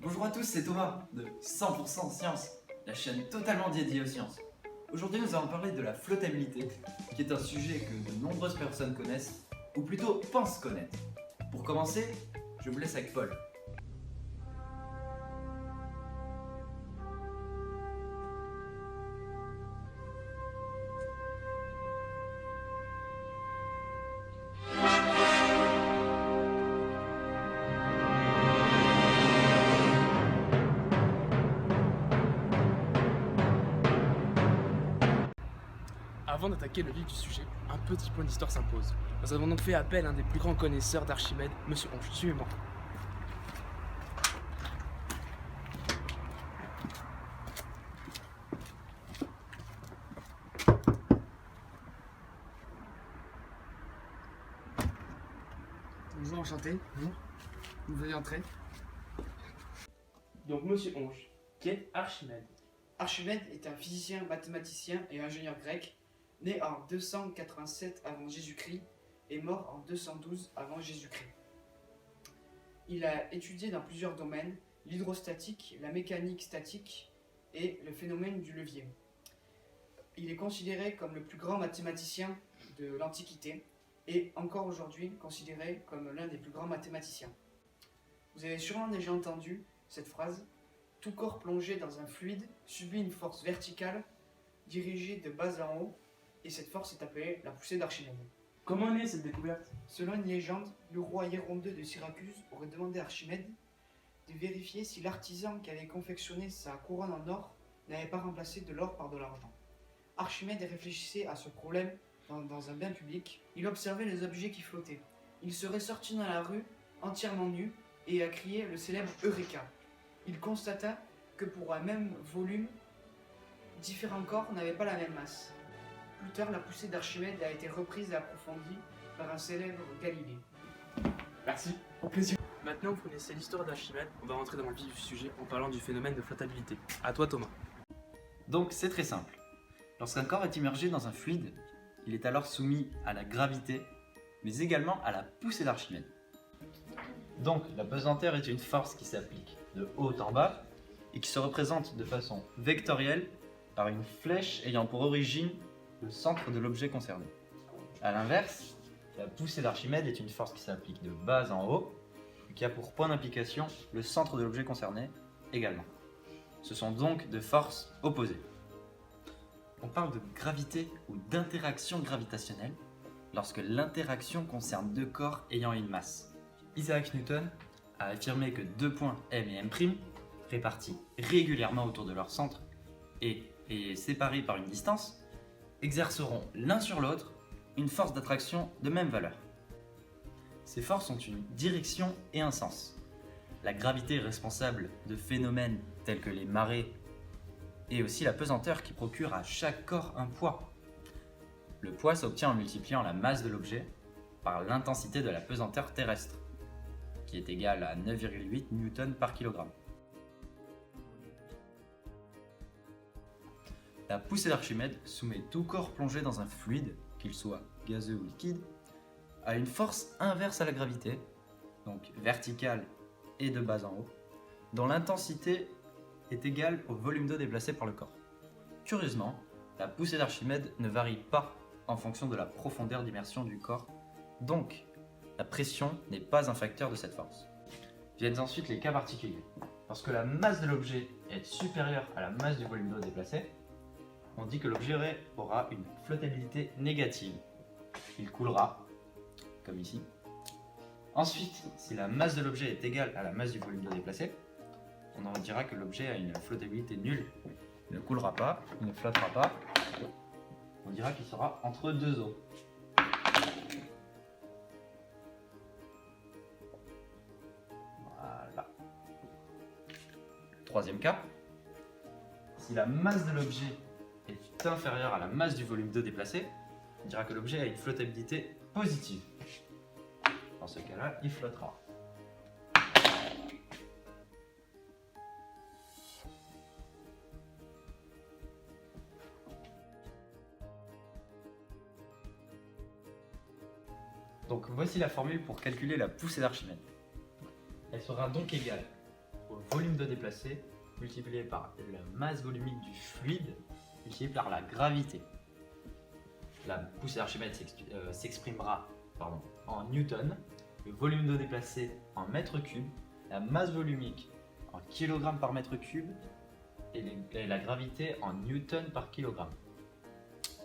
Bonjour à tous, c'est Thomas de 100% Science, la chaîne totalement dédiée aux sciences. Aujourd'hui, nous allons parler de la flottabilité, qui est un sujet que de nombreuses personnes connaissent, ou plutôt pensent connaître. Pour commencer, je vous laisse avec Paul. Avant d'attaquer le vif du sujet, un petit point d'histoire s'impose. Nous avons donc fait appel à un des plus grands connaisseurs d'Archimède, Monsieur Onge. Suivez-moi. Bonjour, enchanté. Bonjour. Vous veuillez entrer. Donc Monsieur Onge, qui est Archimède. Archimède est un physicien, mathématicien et ingénieur grec, né en 287 avant Jésus-Christ et mort en 212 avant Jésus-Christ. Il a étudié dans plusieurs domaines, l'hydrostatique, la mécanique statique et le phénomène du levier. Il est considéré comme le plus grand mathématicien de l'Antiquité et encore aujourd'hui considéré comme l'un des plus grands mathématiciens. Vous avez sûrement déjà entendu cette phrase: tout corps plongé dans un fluide subit une force verticale dirigée de bas en haut, et cette force est appelée la poussée d'Archimède. Comment est née cette découverte? Selon une légende, le roi Hiéron II de Syracuse aurait demandé à Archimède de vérifier si l'artisan qui avait confectionné sa couronne en or n'avait pas remplacé de l'or par de l'argent. Archimède réfléchissait à ce problème dans un bain public. Il observait les objets qui flottaient. Il serait sorti dans la rue entièrement nu et a crié le célèbre Eureka. Il constata que pour un même volume, différents corps n'avaient pas la même masse. Plus tard, la poussée d'Archimède a été reprise et approfondie par un célèbre Galilée. Merci, au plaisir. Maintenant que vous connaissez l'histoire d'Archimède, on va rentrer dans le vif du sujet en parlant du phénomène de flottabilité. À toi Thomas. Donc c'est très simple. Lorsqu'un corps est immergé dans un fluide, il est alors soumis à la gravité, mais également à la poussée d'Archimède. Donc la pesanteur est une force qui s'applique de haut en bas et qui se représente de façon vectorielle par une flèche ayant pour origine le centre de l'objet concerné. A l'inverse, la poussée d'Archimède est une force qui s'applique de bas en haut et qui a pour point d'implication le centre de l'objet concerné également. Ce sont donc deux forces opposées. On parle de gravité ou d'interaction gravitationnelle lorsque l'interaction concerne deux corps ayant une masse. Isaac Newton a affirmé que deux points M et M', répartis régulièrement autour de leur centre et séparés par une distance, exerceront l'un sur l'autre une force d'attraction de même valeur. Ces forces ont une direction et un sens. La gravité est responsable de phénomènes tels que les marées et aussi la pesanteur qui procure à chaque corps un poids. Le poids s'obtient en multipliant la masse de l'objet par l'intensité de la pesanteur terrestre, qui est égale à 9,8 newtons par kilogramme. La poussée d'Archimède soumet tout corps plongé dans un fluide, qu'il soit gazeux ou liquide, à une force inverse à la gravité, donc verticale et de bas en haut, dont l'intensité est égale au volume d'eau déplacé par le corps. Curieusement, la poussée d'Archimède ne varie pas en fonction de la profondeur d'immersion du corps, donc la pression n'est pas un facteur de cette force. Viennent ensuite les cas particuliers. Lorsque la masse de l'objet est supérieure à la masse du volume d'eau déplacé, on dit que l'objet aura une flottabilité négative. Il coulera, comme ici. Ensuite, si la masse de l'objet est égale à la masse du volume d'eau déplacé, on en dira que l'objet a une flottabilité nulle. Il ne coulera pas, il ne flottera pas. On dira qu'il sera entre deux eaux. Voilà. Troisième cas, si la masse de l'objet est inférieure à la masse du volume d'eau déplacé, on dira que l'objet a une flottabilité positive. Dans ce cas-là, il flottera. Donc voici la formule pour calculer la poussée d'Archimède. Elle sera donc égale au volume d'eau déplacée multiplié par la masse volumique du fluide multiplié par la gravité. La poussée d'Archimède s'exprimera en newton, le volume d'eau déplacée en mètres cubes, la masse volumique en kilogrammes par mètre cube et la gravité en newton par kilogramme.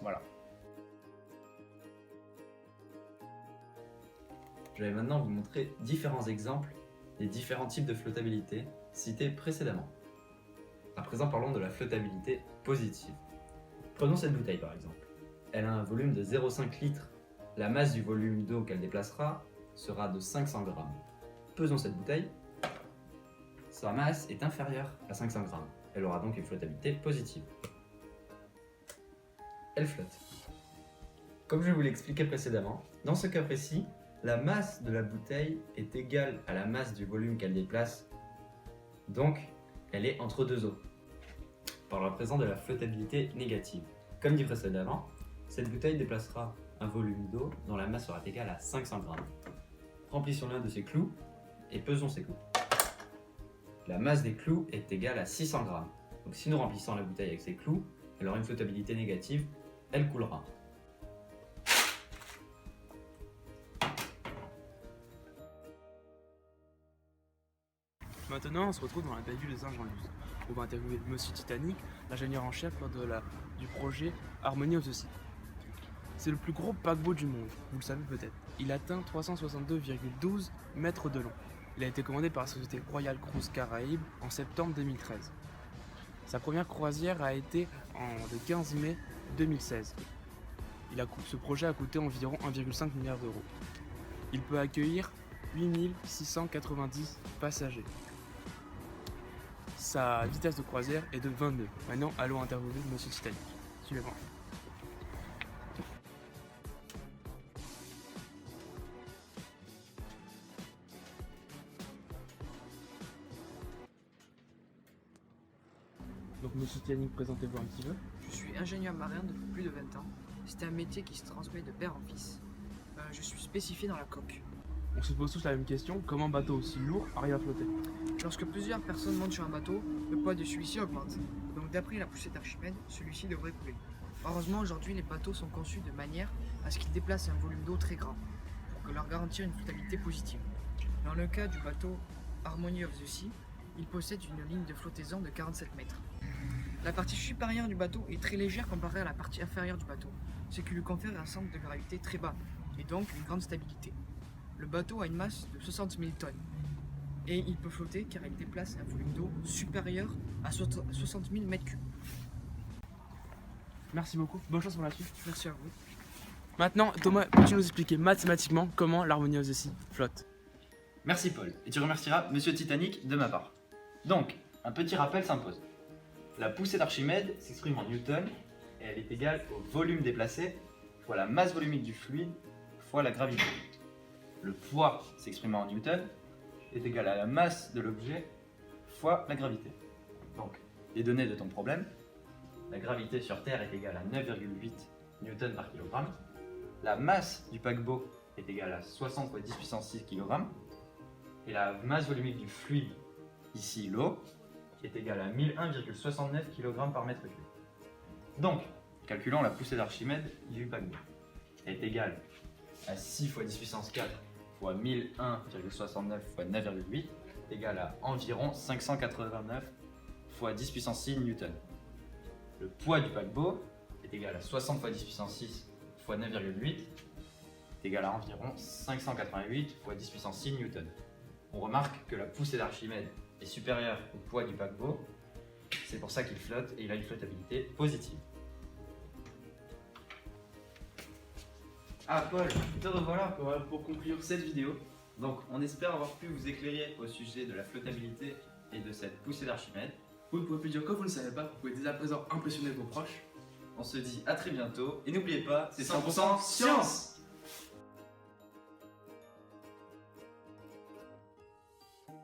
Voilà. Je vais maintenant vous montrer différents exemples des différents types de flottabilité cités précédemment. À présent, parlons de la flottabilité positive. Prenons cette bouteille par exemple. Elle a un volume de 0,5 litres. La masse du volume d'eau qu'elle déplacera sera de 500 grammes. Pesons cette bouteille. Sa masse est inférieure à 500 grammes. Elle aura donc une flottabilité positive. Elle flotte. Comme je vous l'expliquais précédemment, dans ce cas précis, la masse de la bouteille est égale à la masse du volume qu'elle déplace. Donc, elle est entre deux eaux. Par la présence de la flottabilité négative. Comme dit précédemment, cette bouteille déplacera un volume d'eau dont la masse sera égale à 500 grammes. Remplissons l'un de ces clous et pesons ces clous. La masse des clous est égale à 600 grammes. Donc si nous remplissons la bouteille avec ces clous, elle aura une flottabilité négative, elle coulera. Maintenant, on se retrouve dans la baie de Saint-Jean-Luz. On va interviewer Monsieur Titanic, l'ingénieur en chef du projet Harmony of the Sea. C'est le plus gros paquebot du monde, vous le savez peut-être. Il atteint 362,12 mètres de long. Il a été commandé par la société Royal Cruise Caraïbes en septembre 2013. Sa première croisière a été le 15 mai 2016. Ce projet a coûté environ 1,5 milliard d'euros. Il peut accueillir 8690 passagers. Sa vitesse de croisière est de 20 nœuds. Maintenant, allons interviewer Monsieur Titanic. Suivez-moi. Donc Monsieur Titanic, présentez-vous un petit peu. Je suis ingénieur marin depuis plus de 20 ans. C'est un métier qui se transmet de père en fils. Je suis spécifié dans la coque. On se pose tous la même question, comment un bateau aussi lourd arrive à flotter? Lorsque plusieurs personnes montent sur un bateau, le poids de celui-ci augmente. Donc d'après la poussée d'Archimède, celui-ci devrait couler. Heureusement, aujourd'hui, les bateaux sont conçus de manière à ce qu'ils déplacent un volume d'eau très grand, pour leur garantir une flottabilité positive. Dans le cas du bateau Harmony of the Sea, il possède une ligne de flottaison de 47 mètres. La partie supérieure du bateau est très légère comparée à la partie inférieure du bateau, ce qui lui confère un centre de gravité très bas, et donc une grande stabilité. Le bateau a une masse de 60 000 tonnes, et il peut flotter car il déplace un volume d'eau supérieur à 60 000 mètres cubes. Merci beaucoup, bonne chance pour la suite. Merci à vous. Maintenant, Thomas, peux-tu nous expliquer mathématiquement comment l'Harmony of the Sea flotte? Merci Paul, et tu remercieras Monsieur Titanic de ma part. Donc, un petit rappel s'impose. La poussée d'Archimède s'exprime en newton, et elle est égale au volume déplacé fois la masse volumique du fluide fois la gravité. Le poids s'exprimant en newton est égal à la masse de l'objet fois la gravité. Donc, les données de ton problème, la gravité sur Terre est égale à 9,8 newtons par kilogramme, la masse du paquebot est égale à 60 fois 10 puissance 6 kg, et la masse volumique du fluide, ici l'eau, est égale à 1001,69 kg par mètre cube. Donc, calculons la poussée d'Archimède du paquebot. Elle est égale à 6 fois 10 puissance 4 fois 1001,69 fois 9,8 égale à environ 589 fois 10 puissance 6 newton. Le poids du paquebot est égal à 60 fois 10 puissance 6 fois 9,8 est égal à environ 588 fois 10 puissance 6 newton. On remarque que la poussée d'Archimède est supérieure au poids du paquebot, c'est pour ça qu'il flotte et il a une flottabilité positive. Ah Paul, te revoilà. Voilà pour conclure cette vidéo. Donc on espère avoir pu vous éclairer au sujet de la flottabilité et de cette poussée d'Archimède. Vous ne pouvez plus dire que vous ne savez pas, vous pouvez dès à présent impressionner vos proches. On se dit à très bientôt et n'oubliez pas, c'est 100% science.